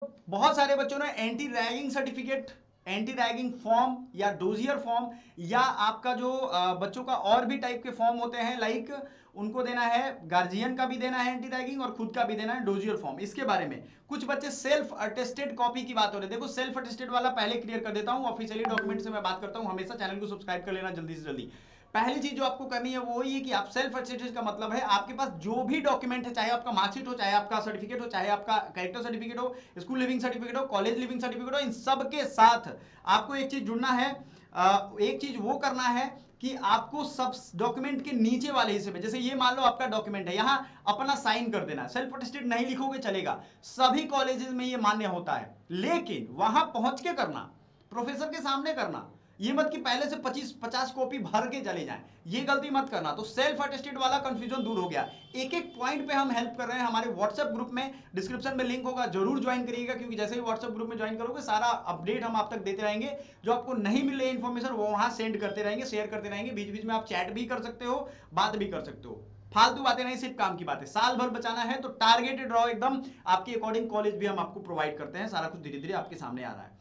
बहुत सारे बच्चों ने anti ragging certificate, anti ragging form या डोजियर फॉर्म या आपका जो बच्चों का और भी टाइप के फॉर्म होते हैं, लाइक उनको देना है, गार्जियन का भी देना है एंटी रैगिंग और खुद का भी देना है डोजियर फॉर्म। इसके बारे में कुछ बच्चे सेल्फ अटेस्टेड कॉपी की बात हो रही है। देखो सेल्फ अटेस्टेड वाला पहले क्लियर कर देता हूं, ऑफिशियली डॉक्यूमेंट से मैं बात करता हूं। हमेशा चैनल को सब्सक्राइब कर लेना जल्दी से जल्दी। पहली चीज जो आपको करनी है वो ये कि आप सेल्फ अटेस्टेड का मतलब है आपके पास जो भी डॉक्यूमेंट है, चाहे आपका मार्कशीट हो, चाहे आपका सर्टिफिकेट हो, चाहे आपका कैरेक्टर सर्टिफिकेट हो, स्कूल लिविंग सर्टिफिकेट हो, कॉलेज लिविंग सर्टिफिकेट हो, इन सब के साथ आपको एक चीज जुड़ना है। एक चीज वो करना है कि आपको सब डॉक्यूमेंट के नीचे वाले हिस्से में, जैसे ये मान लो आपका डॉक्यूमेंट है, यहां अपना साइन कर देना। सेल्फ अटेस्टेड नहीं लिखोगे चलेगा, सभी कॉलेजेस में ये मान्य होता है, लेकिन वहां पहुंच के करना, प्रोफेसर के सामने करना। ये मत कि पहले से 25-50 कॉपी भर के चले जाएं, ये गलती मत करना। तो सेल्फ अटेस्टेड वाला कंफ्यूजन दूर हो गया। एक एक पॉइंट पे हम हेल्प कर रहे हैं हमारे व्हाट्सएप ग्रुप में, डिस्क्रिप्शन में लिंक होगा, जरूर ज्वाइन करिएगा, क्योंकि जैसे ही व्हाट्सएप ग्रुप में ज्वाइन करोगे सारा अपडेट हम आप तक देते रहेंगे। जो आपको नहीं मिल रही इन्फॉर्मेशन वो वहां सेंड करते रहेंगे, शेयर करते रहेंगे। बीच बीच में आप चैट भी कर सकते हो, बात भी कर सकते हो। फालतू बातें नहीं, सिर्फ काम की बातें। साल भर बचाना है तो टारगेटेड रहो एकदम, आपके अकॉर्डिंग कॉलेज भी हम आपको प्रोवाइड करते हैं। सारा कुछ धीरे धीरे आपके सामने आ रहा है।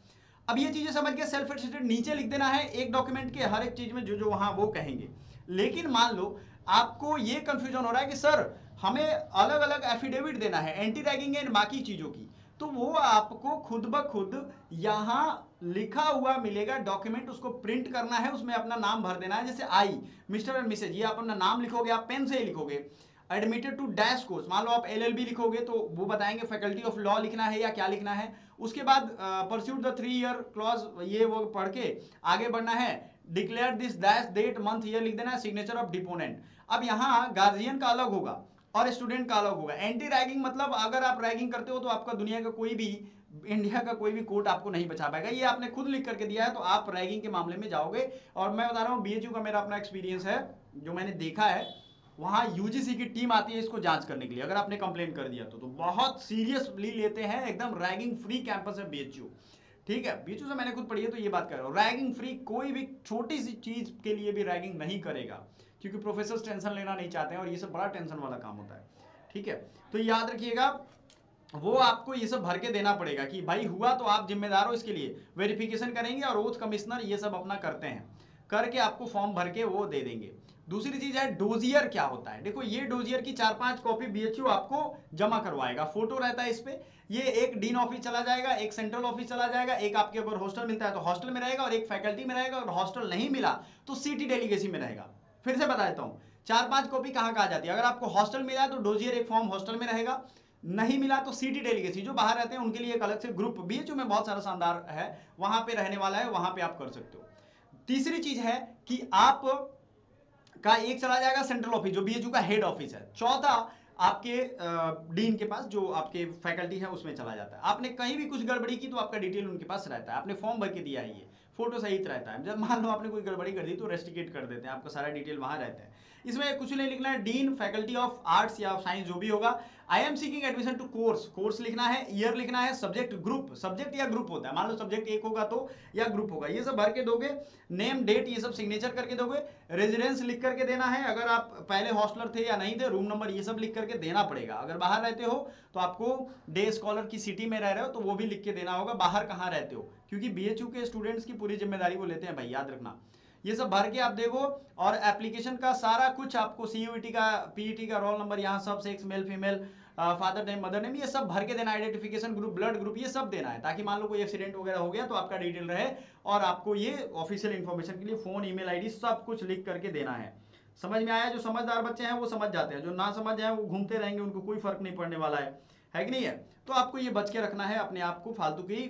अब ये चीजें समझ के सेल्फ अटेस्टेड नीचे लिख देना है एक डॉक्यूमेंट के हर एक चीज में, जो जो वहां वो कहेंगे। लेकिन मान लो आपको ये कंफ्यूजन हो रहा है कि सर हमें अलग अलग एफिडेविट देना है एंटी रैगिंग एंड बाकी चीजों की, तो वो आपको खुद ब खुद यहां लिखा हुआ मिलेगा डॉक्यूमेंट, उसको प्रिंट करना है, उसमें अपना नाम भर देना है। जैसे आई मिस्टर एंड मिसेज, ये आप अपना नाम लिखोगे, आप पेन से ही लिखोगे। एडमिटेड टू डैश कोर्स, मान लो आप एलएलबी लिखोगे तो वो बताएंगे फैकल्टी ऑफ लॉ लिखना है या क्या लिखना है। उसके बाद परस्यूट द 3 ईयर क्लॉज, ये वो पढ़ के आगे बढ़ना है। Declare this dash date month year लिख देना है, सिग्नेचर ऑफ डिपोनेंट। अब यहाँ गार्जियन का अलग होगा और स्टूडेंट का अलग होगा। एंटी रैगिंग मतलब अगर आप रैगिंग करते हो तो आपका दुनिया का कोई भी, इंडिया का कोई भी कोर्ट आपको नहीं बचा पाएगा। ये आपने खुद लिख करके दिया है तो आप रैगिंग के मामले में जाओगे। और मैं बता रहा हूँ बीएचयू का मेरा अपना एक्सपीरियंस है, जो मैंने देखा है, वहां यूजीसी की टीम आती है इसको जांच करने के लिए। अगर आपने कंप्लेंट कर दिया तो बहुत सीरियसली लेते हैं, एकदम रैगिंग फ्री कैंपस है बीएचयू। ठीक है, बीएचयू से मैंने खुद पढ़ी है तो ये बात कर रहा हूँ। रैगिंग फ्री, कोई भी छोटी सी चीज के लिए भी रैगिंग नहीं करेगा, क्योंकि प्रोफेसर टेंशन लेना नहीं चाहते हैं और ये सब बड़ा टेंशन वाला काम होता है। ठीक है, तो याद रखिएगा वो आपको ये सब भर के देना पड़ेगा कि भाई हुआ तो आप जिम्मेदार हो इसके लिए। वेरिफिकेशन करेंगे और ओथ कमिश्नर ये सब अपना करते हैं, करके आपको फॉर्म भर के वो दे देंगे। दूसरी चीज है डोजियर क्या होता है। देखो ये डोजियर की 4-5 कॉपी बीएचयू आपको जमा करवाएगा, फोटो रहता है इस पे। ये एक डीन ऑफिस चला जाएगा, एक सेंट्रल ऑफिस चला जाएगा, एक आपके अगर हॉस्टल मिलता है तो हॉस्टल में रहेगा, और एक फैकल्टी में रहेगा, और हॉस्टल नहीं मिला तो सिटी डेलीगेसी में रहेगा। फिर से बता देता हूँ 4-5 कॉपी कहाँ कहाँ जाती है। अगर आपको हॉस्टल मिला है तो डोजियर एक फॉर्म हॉस्टल में रहेगा, नहीं मिला तो सिटी डेलीगेसी, जो बाहर रहते हैं उनके लिए एक अलग से ग्रुप बीएचयू में बहुत सारा शानदार है, वहां पे रहने वाला है, वहां पे आप कर सकते हो। तीसरी चीज है कि आप का एक चला जाएगा सेंट्रल ऑफिस, जो बीएचयू का हेड ऑफिस है। चौथा आपके डीन के पास, जो आपके फैकल्टी है उसमें चला जाता है। आपने कहीं भी कुछ गड़बड़ी की तो आपका डिटेल उनके पास रहता है, आपने फॉर्म भर के दिया है, ये फोटो सहित रहता है। जब मान लो आपने कोई गड़बड़ी कर दी तो रेस्टिकेट कर देते हैं, आपका सारा डिटेल वहां रहता है। इसमें कुछ नहीं लिखना है, डीन फैकल्टी ऑफ आर्ट्स या साइंस जो भी होगा। I am seeking admission to course, course लिखना है, ईयर लिखना है, सब्जेक्ट ग्रुप, सब्जेक्ट या ग्रुप होता है, मान लो सब्जेक्ट एक होगा तो या ग्रुप होगा, ये सब भर के दोगे। नेम डेट ये सब सिग्नेचर करके दोगे। रेजिडेंस लिख करके देना है, अगर आप पहले हॉस्टलर थे या नहीं थे, रूम नंबर ये सब लिख करके देना पड़ेगा। अगर बाहर रहते हो तो आपको डे स्कॉलर की सिटी में रह रहे हो तो वो भी लिख के देना होगा, बाहर कहाँ रहते हो, क्योंकि बीएचयू के स्टूडेंट्स की पूरी जिम्मेदारी वो लेते हैं भाई, याद रखना। ये सब भर के आप देखो, और एप्लीकेशन का सारा कुछ आपको सीयूईटी का, पीईटी का, रोल नंबर, यहाँ सब sex, male female, father name, mother name, ये सब भर के देना। आइडेंटिफिकेशन ग्रुप, ब्लड ग्रुप, ये सब देना है, ताकि मान लो कोई एक्सीडेंट वगैरह हो गया तो आपका डिटेल रहे। और आपको ये ऑफिशियल इन्फॉर्मेशन के लिए फोन, ईमेल आईडी सब कुछ लिख करके देना है। समझ में आया? जो समझदार बच्चे हैं वो समझ जाते हैं, जो ना समझ जाए वो घूमते रहेंगे, उनको कोई फर्क नहीं पड़ने वाला है कि नहीं है? तो आपको ये बच के रखना है अपने आप को फालतू की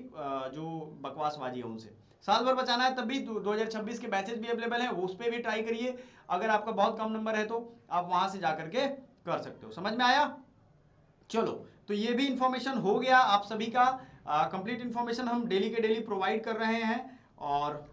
जो बकवासबाजी है उनसे। साल भर बचाना है, तब भी 2026 के बैचेस भी अवेलेबल हैं, उस पर भी ट्राई करिए। अगर आपका बहुत कम नंबर है तो आप वहां से जाकर के कर सकते हो। समझ में आया? चलो, तो ये भी इंफॉर्मेशन हो गया आप सभी का। कंप्लीट इंफॉर्मेशन हम डेली के डेली प्रोवाइड कर रहे हैं। और